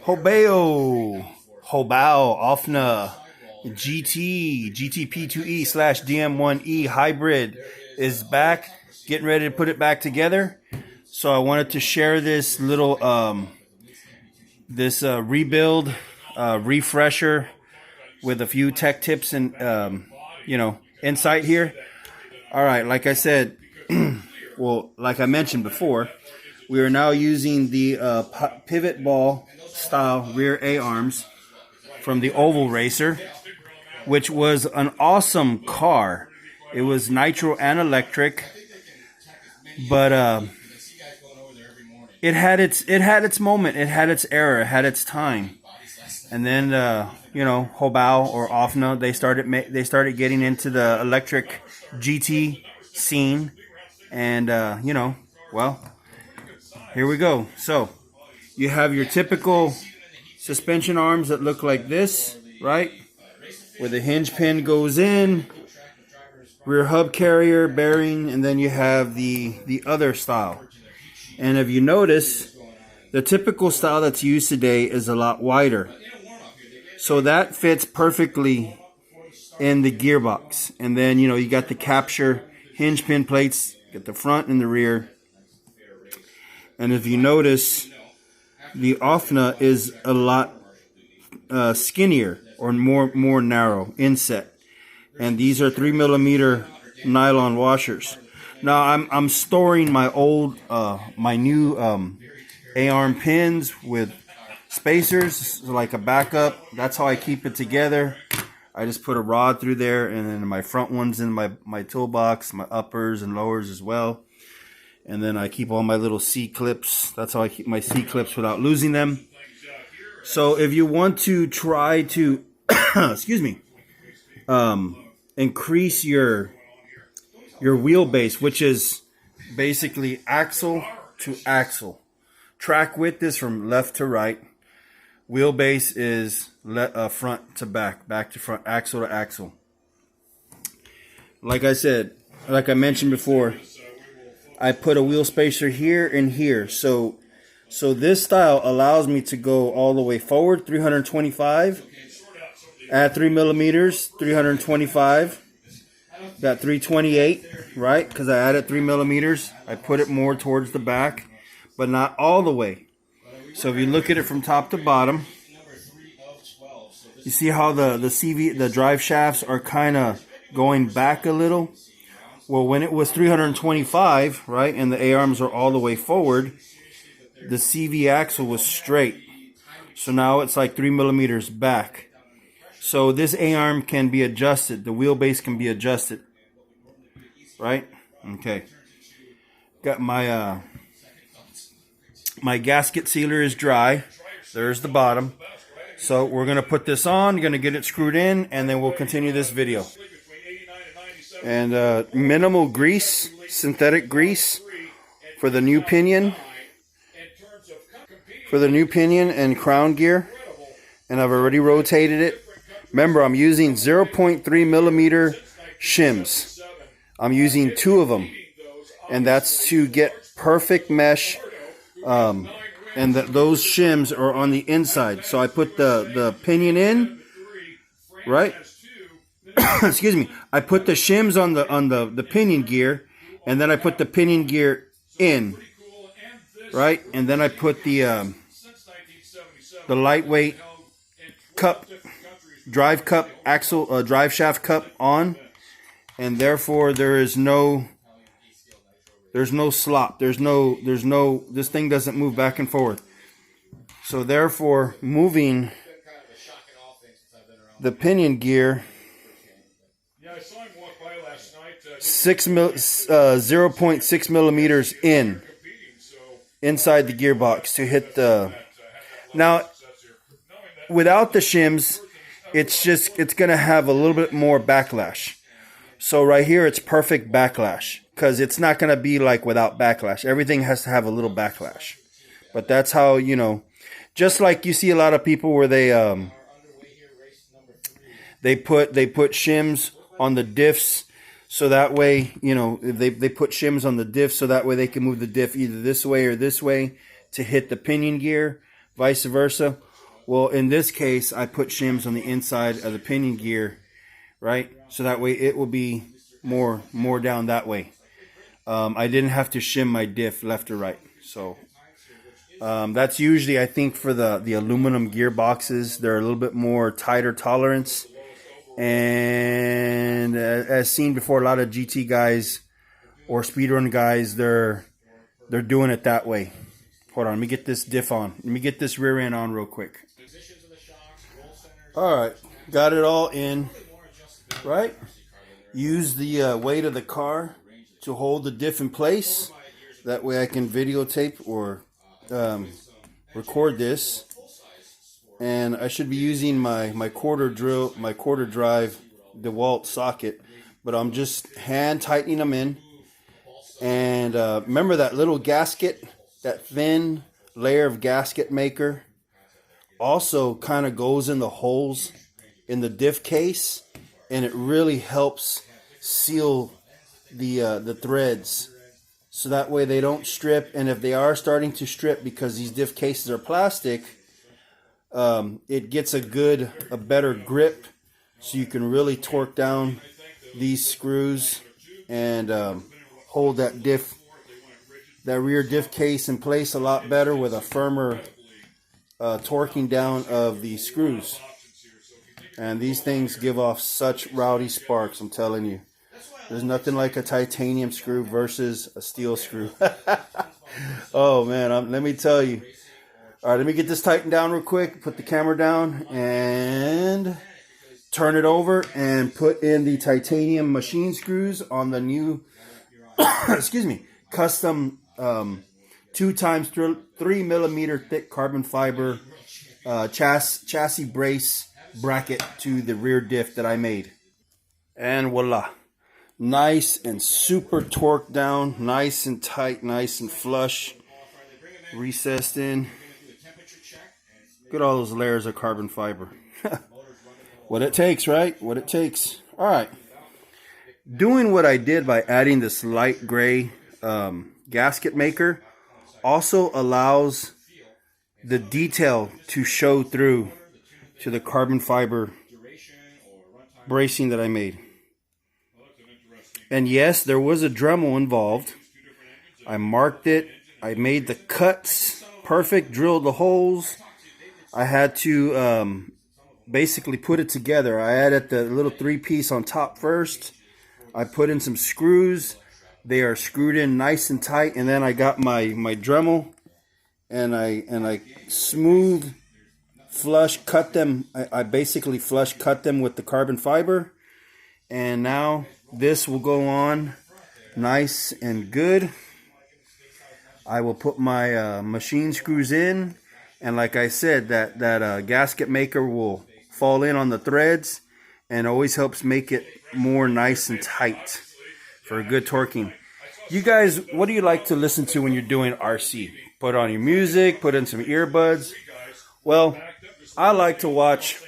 Hobao, Offna, GTP2E / DM1E hybrid is back, getting ready to put it back together. So I wanted to share this little rebuild refresher with a few tech tips and insight here. All right, like I said, well, like I mentioned before, we are now using the pivot ball style rear A-arms from the Oval Racer, which was an awesome car. It was nitro and electric, but it had its moment, it had its era, it had its time. And then Hobao or Offna, they started getting into the electric GT scene, and well, here we go. So you have your typical suspension arms that look like this, right? Where the hinge pin goes in, rear hub carrier, bearing, and then you have the other style. And if you notice, the typical style that's used today is a lot wider. So that fits perfectly in the gearbox. And then, you got the capture hinge pin plates, get the front and the rear. And if you notice, the Offna is a lot skinnier or more narrow inset. And these are 3mm nylon washers. Now I'm storing my new A-arm pins with spacers, like a backup. That's how I keep it together. I just put a rod through there, and then my front ones in my toolbox, my uppers and lowers as well. And then I keep all my little C-clips. That's how I keep my C-clips without losing them. So if you want to try to, increase your wheelbase, which is basically axle to axle. Track width is from left to right. Wheelbase is front to back, back to front, axle to axle. Like I mentioned before, I put a wheel spacer here and here. So this style allows me to go all the way forward, 325, at 3mm, 325. Got 328, right? Because I added 3mm. I put it more towards the back, but not all the way. So if you look at it from top to bottom, you see how the drive shafts are kind of going back a little. Well, when it was 325, right, and the A-arms are all the way forward, the CV axle was straight. So now it's like 3mm back. So this A-arm can be adjusted. The wheelbase can be adjusted. Right? Okay. Got my my gasket sealer is dry. There's the bottom. So we're going to put this on, going to get it screwed in, and then we'll continue this video. And minimal grease, synthetic grease for the new pinion. For the new pinion and crown gear. And I've already rotated it. Remember, I'm using 0.3mm shims. I'm using 2 of them. And that's to get perfect mesh. And those shims are on the inside. So I put the pinion in, right? Excuse me. I put the shims on the pinion gear, and then I put the pinion gear in, right? And then I put the lightweight cup, drive cup, axle, drive shaft cup on, and therefore there's no slop. There's no, this thing doesn't move back and forth. So therefore, moving the pinion gear 0.6 millimeters inside the gearbox to hit the. Now, without the shims, it's gonna have a little bit more backlash. So right here, it's perfect backlash, because it's not gonna be like without backlash. Everything has to have a little backlash. But that's how, just like you see a lot of people where they put shims on the diffs, so that way, they put shims on the diff, so that way they can move the diff either this way or this way to hit the pinion gear, vice versa. Well, in this case, I put shims on the inside of the pinion gear, right? So that way it will be more down that way. I didn't have to shim my diff left or right. So that's usually, I think, for the aluminum gearboxes. They're a little bit more tighter tolerance. And as seen before, a lot of GT guys or speedrun guys, they're doing it that way. Hold on, let me get this diff on. Let me get this rear end on real quick. All right, got it all in, right? Use the weight of the car to hold the diff in place. That way I can videotape or record this. And I should be using my quarter drive DeWalt socket, but I'm just hand tightening them in. And remember that little gasket, that thin layer of gasket maker also kind of goes in the holes in the diff case, and it really helps seal the threads, so that way they don't strip. And if they are starting to strip, because these diff cases are plastic, it gets a better grip, so you can really torque down these screws and hold that rear diff case in place a lot better with a firmer torquing down of the screws. And these things give off such rowdy sparks, I'm telling you. There's nothing like a titanium screw versus a steel screw. Oh man, let me tell you. All right, let me get this tightened down real quick. Put the camera down and turn it over and put in the titanium machine screws on the new excuse me, custom 2x3 millimeter thick carbon fiber chassis brace bracket to the rear diff that I made. And voila, nice and super torqued down, nice and tight, nice and flush, recessed in. Look at all those layers of carbon fiber. What it takes, right? What it takes. All right. Doing what I did by adding this light gray gasket maker also allows the detail to show through to the carbon fiber bracing that I made. And yes, there was a Dremel involved. I marked it. I made the cuts perfect, drilled the holes. I had to basically put it together. I added the little 3-piece on top first. I put in some screws. They are screwed in nice and tight. And then I got my Dremel and I smooth flush cut them. I basically flush cut them with the carbon fiber. And now this will go on nice and good. I will put my machine screws in, and like I said, that gasket maker will fall in on the threads and always helps make it more nice and tight for a good torquing. You guys, what do you like to listen to when you're doing RC? Put on your music, put in some earbuds. Well, I like to watch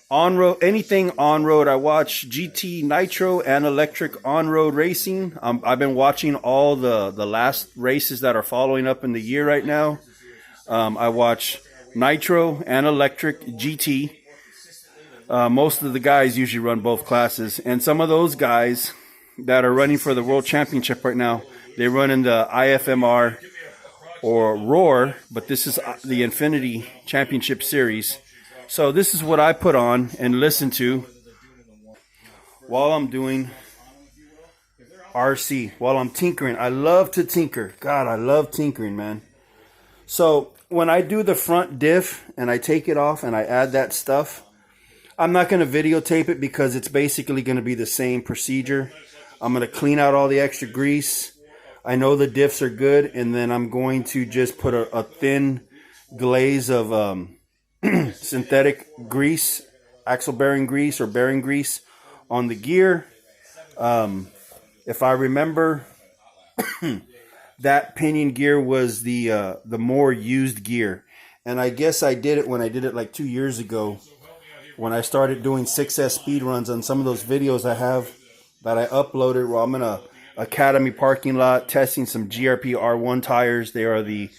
on-road, anything on-road. I watch GT Nitro and electric on-road racing. I've been watching all the last races that are following up in the year right now. I watch Nitro and electric GT. Most of the guys usually run both classes. And some of those guys that are running for the World Championship right now, they run in the IFMR or Roar, but this is the Infinity Championship Series. So this is what I put on and listen to while I'm doing RC, while I'm tinkering. I love to tinker. God, I love tinkering, man. So when I do the front diff and I take it off and I add that stuff, I'm not going to videotape it because it's basically going to be the same procedure. I'm going to clean out all the extra grease. I know the diffs are good, and then I'm going to just put a thin glaze of synthetic grease, axle bearing grease or bearing grease on the gear. If I remember, that pinion gear was the more used gear. And I guess I did it when I did it like 2 years ago, when I started doing 6S speed runs on some of those videos I have that I uploaded while I'm in a Academy parking lot testing some GRP R1 tires. They are the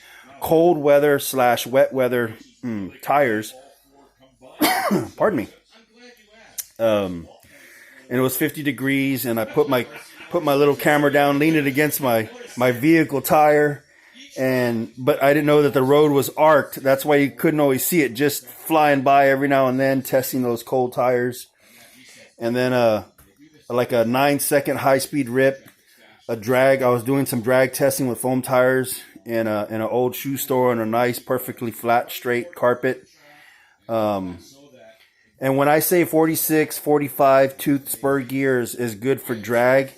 cold weather / wet weather tires. Pardon me. And it was 50 degrees, and I put my little camera down, leaned it against my vehicle tire, but I didn't know that the road was arced. That's why you couldn't always see it, just flying by every now and then, testing those cold tires. And then like a 9-second high-speed rip, a drag. I was doing some drag testing with foam tires in an old shoe store on a nice, perfectly flat, straight carpet. And when I say 46, 45 tooth spur gears is good for drag,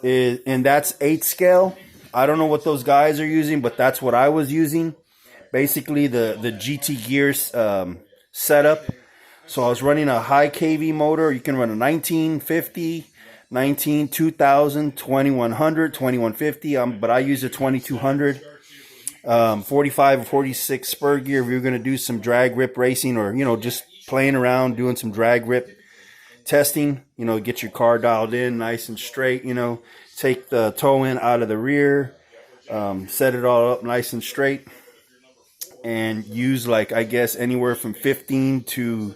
and that's 8 scale. I don't know what those guys are using, but that's what I was using. Basically, the GT gears setup. So I was running a high KV motor. You can run a 1950, 2000, 2100, 2150, but I use a 2200. 45 or 46 spur gear if you're going to do some drag rip racing, or just playing around doing some drag rip testing. Get your car dialed in nice and straight. Take the toe in out of the rear, set it all up nice and straight, and use, like, I guess anywhere from 15 to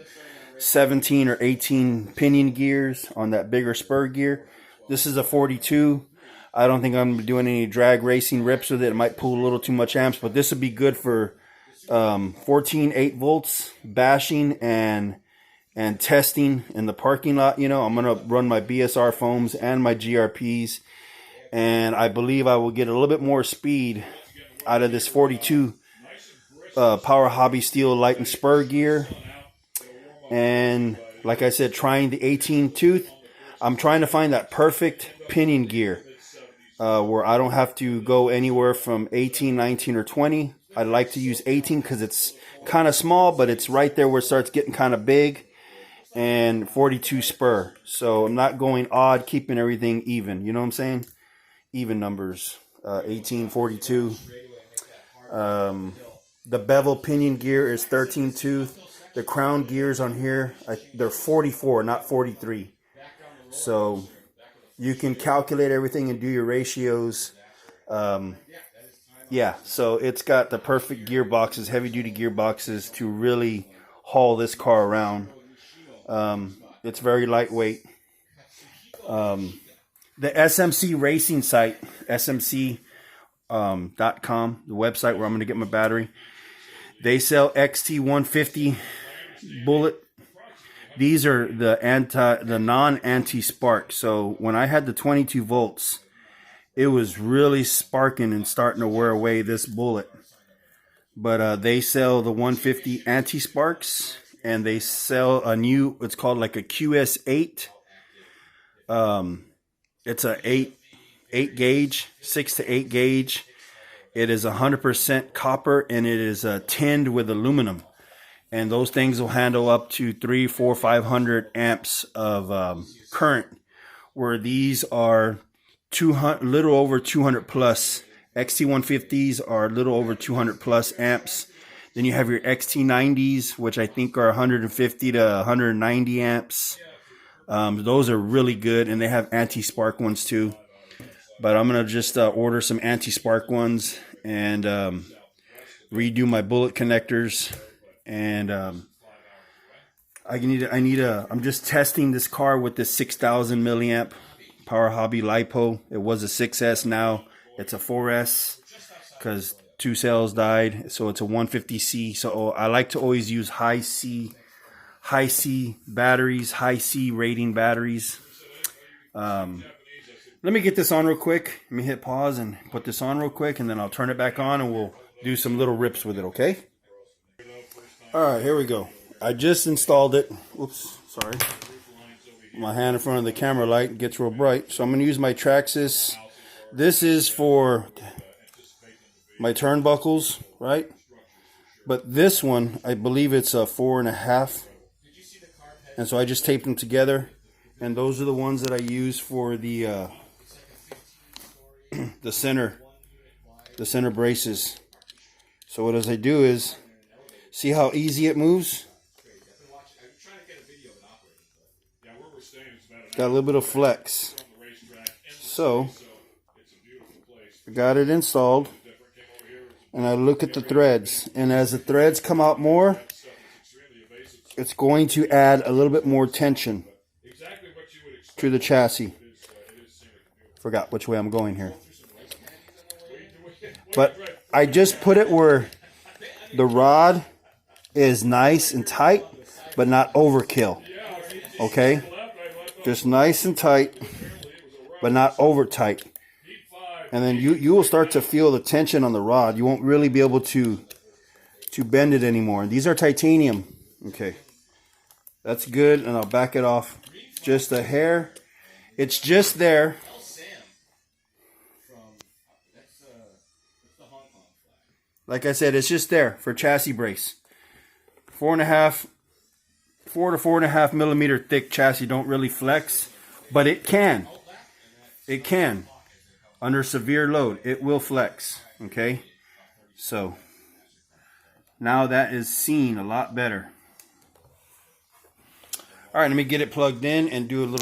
17 or 18 pinion gears on that bigger spur gear. This is a 42. I don't think I'm doing any drag racing rips with it. It might pull a little too much amps, but this would be good for 14 8 volts bashing and testing in the parking lot. I'm going to run my BSR foams and my GRPs, and I believe I will get a little bit more speed out of this 42 Power Hobby Steel Light and Spur gear. And like I said, trying the 18 tooth, I'm trying to find that perfect pinion gear where I don't have to go anywhere from 18, 19, or 20. I like to use 18 because it's kind of small, but it's right there where it starts getting kind of big. And 42 spur. So I'm not going odd, keeping everything even. You know what I'm saying? Even numbers. 18, 42. The bevel pinion gear is 13 tooth. The crown gears on here, they're 44, not 43. So you can calculate everything and do your ratios. Yeah, so it's got the perfect gearboxes, heavy-duty gearboxes to really haul this car around. It's very lightweight. The SMC racing site, smc.com, the website where I'm going to get my battery, they sell XT150 bullet. These are the non-anti-spark. So when I had the 22 volts, it was really sparking and starting to wear away this bullet. But they sell the 150 anti-sparks, and they sell a new, it's called like a QS8. It's a 8 gauge, 6 to 8 gauge. It is 100% copper, and it is tinned with aluminum. And those things will handle up to 300, 400, 500 amps of current, where these are little over 200 plus. XT150s are a little over 200 plus amps. Then you have your XT90s, which I think are 150 to 190 amps. Those are really good, and they have anti-spark ones too. But I'm going to just order some anti-spark ones and redo my bullet connectors. And I'm just testing this car with this 6,000 milliamp Power Hobby LiPo. It was a 6S, now it's a 4S because 2 cells died. So it's a 150C. So I like to always use high C batteries, high C rating batteries. Let me get this on real quick. Let me hit pause and put this on real quick, and then I'll turn it back on and we'll do some little rips with it, okay? Alright, here we go. I just installed it. Oops, sorry. My hand in front of the camera light gets real bright. So I'm going to use my Traxxas. This is for my turnbuckles, right? But this one, I believe it's a 4.5. And so I just taped them together. And those are the ones that I use for the center braces. So what I do is, see how easy it moves? Got a little bit of flex. So I got it installed. and I look at the threads. And as the threads come out more, it's going to add a little bit more tension to the chassis. Forgot which way I'm going here. But I just put it where the rod is nice and tight, but not overkill. Okay? Just nice and tight, but not over tight. And then you will start to feel the tension on the rod. You won't really be able to bend it anymore. These are titanium. Okay. That's good, and I'll back it off just a hair. It's just there. Like I said, it's just there for chassis brace. 4 to 4.5 millimeter thick chassis don't really flex, but it can. It can. Under severe load, it will flex. Okay? So, now that is seen a lot better. Alright, let me get it plugged in and do a little